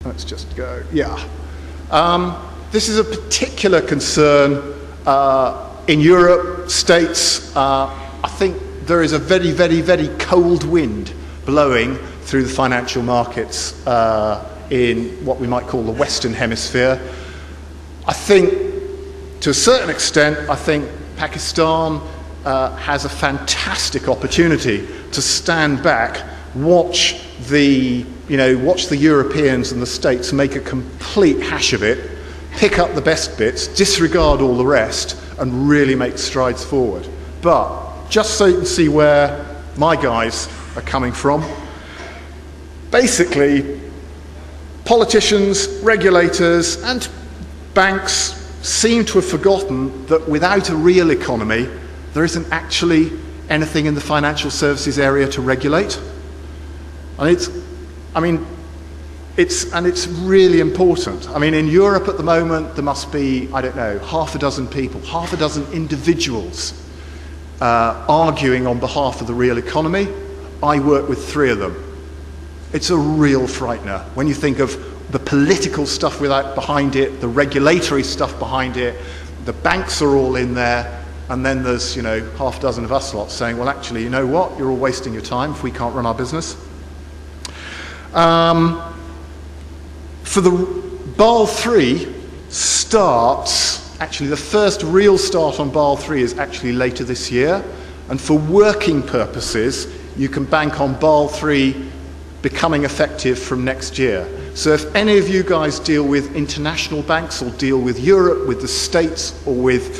Let's just go, yeah. This is a particular concern in Europe, States. I think there is a very, very, very cold wind blowing through the financial markets in what we might call the Western Hemisphere. I think, to a certain extent, I think Pakistan has a fantastic opportunity to stand back, watch the Europeans and the States make a complete hash of it, pick up the best bits, disregard all the rest, and really make strides forward. But just so you can see where my guys are coming from, basically, politicians, regulators, and banks seem to have forgotten that without a real economy, there isn't actually anything in the financial services area to regulate. And it's really important. I mean, in Europe at the moment, there must be, I don't know, half a dozen people, half a dozen individuals arguing on behalf of the real economy. I work with 3 of them. It's a real frightener when you think of the political stuff behind it, the regulatory stuff behind it, the banks are all in there, and then there's, half a dozen of us lots saying, well, actually, you know what? You're all wasting your time if we can't run our business. For the Basel III starts, actually the first real start on Basel III is actually later this year, and for working purposes, you can bank on Basel III becoming effective from next year. So if any of you guys deal with international banks or deal with Europe, with the States, or with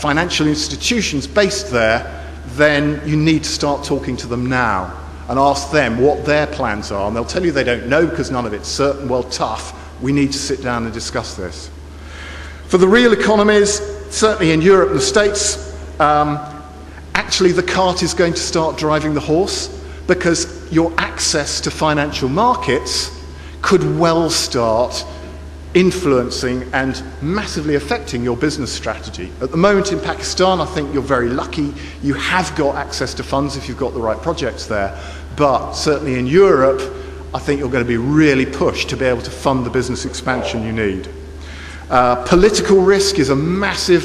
financial institutions based there, then you need to start talking to them now and ask them what their plans are. And they'll tell you they don't know because none of it's certain. Well, tough. We need to sit down and discuss this. For the real economies, certainly in Europe and the States, actually the cart is going to start driving the horse, because your access to financial markets could well start influencing and massively affecting your business strategy. At the moment in Pakistan, I think you're very lucky. You have got access to funds if you've got the right projects there. But certainly in Europe, I think you're going to be really pushed to be able to fund the business expansion you need. Political risk is a massive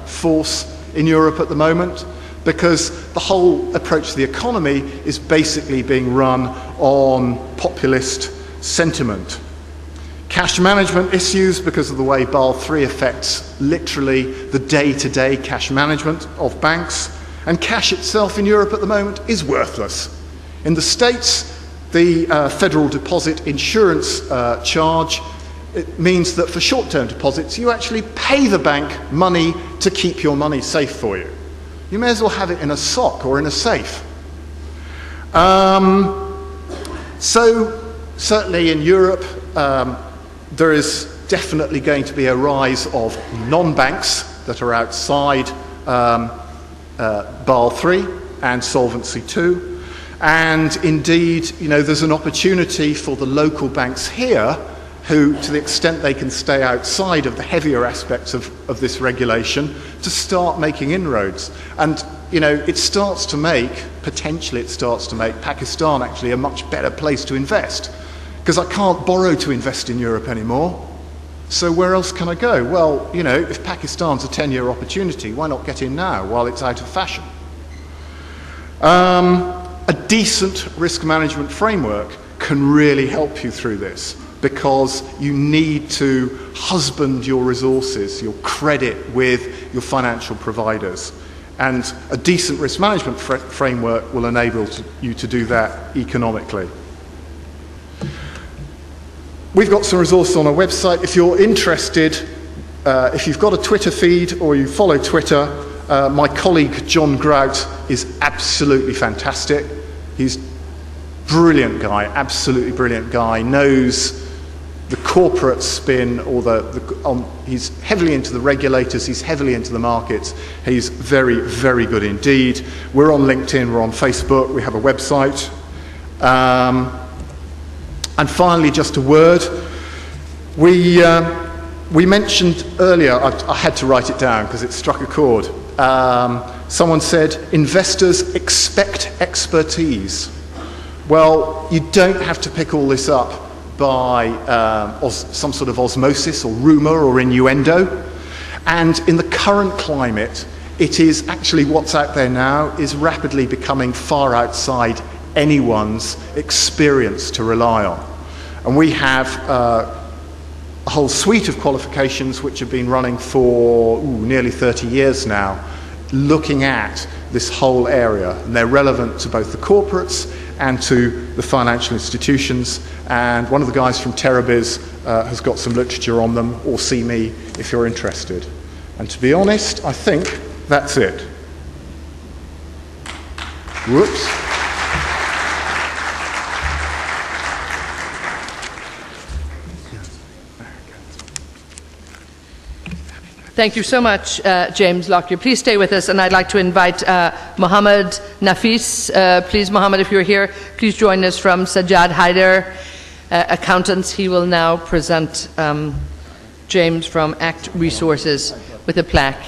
force in Europe at the moment, because the whole approach to the economy is basically being run on populist sentiment. Cash management issues, because of the way Basel III affects literally the day-to-day cash management of banks, and cash itself in Europe at the moment is worthless. In the States, the federal deposit insurance charge, it means that for short-term deposits, you actually pay the bank money to keep your money safe for you. You may as well have it in a sock or in a safe. So certainly in Europe, there is definitely going to be a rise of non-banks that are outside Basel III and Solvency II. And indeed, there's an opportunity for the local banks here who, to the extent they can stay outside of the heavier aspects of this regulation, to start making inroads. And, potentially it starts to make Pakistan actually a much better place to invest. Because I can't borrow to invest in Europe anymore. So where else can I go? Well, if Pakistan's a 10-year opportunity, why not get in now while it's out of fashion? A decent risk management framework can really help you through this, because you need to husband your resources, your credit with your financial providers. And a decent risk management framework will enable you to do that economically. We've got some resources on our website. If you're interested, if you've got a Twitter feed or you follow Twitter, my colleague John Grout is absolutely fantastic. He's a brilliant guy, absolutely brilliant guy, knows the corporate spin, or he's heavily into the regulators, he's heavily into the markets. He's very, very good indeed. We're on LinkedIn, we're on Facebook, we have a website. And finally, just a word. We mentioned earlier, I had to write it down because it struck a chord. Someone said, investors expect expertise. Well, you don't have to pick all this up by some sort of osmosis or rumour or innuendo. And in the current climate, it is actually what's out there now is rapidly becoming far outside anyone's experience to rely on. And we have a whole suite of qualifications which have been running for nearly 30 years now, looking at this whole area. And they're relevant to both the corporates and to the financial institutions. And one of the guys from Terrabiz has got some literature on them, or see me if you're interested. And to be honest, I think that's it. Whoops. Thank you so much, James Lockyer. Please stay with us, and I'd like to invite Mohammed Nafis. Please, Mohammed, if you're here, please join us from Sajjad Haider Accountants. He will now present James from ACT Resources with a plaque.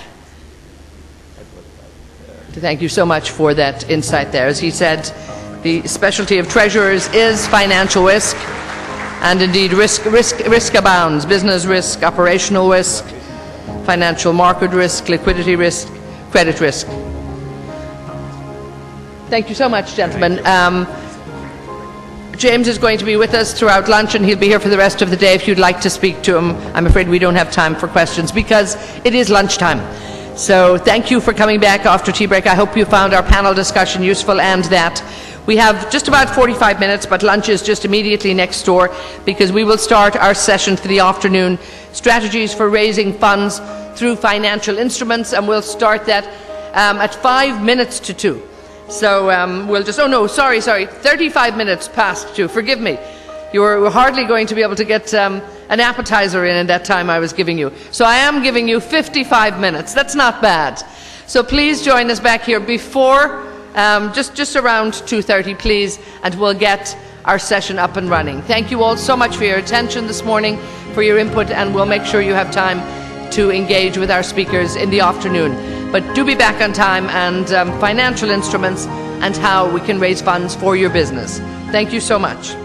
Thank you so much for that insight there. As he said, the specialty of treasurers is financial risk, and indeed risk abounds: business risk, operational risk, financial market risk, liquidity risk, credit risk. Thank you so much, gentlemen. James is going to be with us throughout lunch, and he'll be here for the rest of the day if you'd like to speak to him. I'm afraid we don't have time for questions because it is lunchtime. So thank you for coming back after tea break. I hope you found our panel discussion useful, and that we have just about 45 minutes, but lunch is just immediately next door, because we will start our session for the afternoon, Strategies for Raising Funds Through Financial Instruments, and we'll start that at 5 minutes to 2. So we'll just, 35 minutes past 2, forgive me. You were hardly going to be able to get an appetizer in that time I was giving you. So I am giving you 55 minutes, that's not bad. So please join us back here before just around 2:30, please, and we'll get our session up and running. Thank you all so much for your attention this morning, for your input, and we'll make sure you have time to engage with our speakers in the afternoon. But do be back on time, and financial instruments and how we can raise funds for your business. Thank you so much.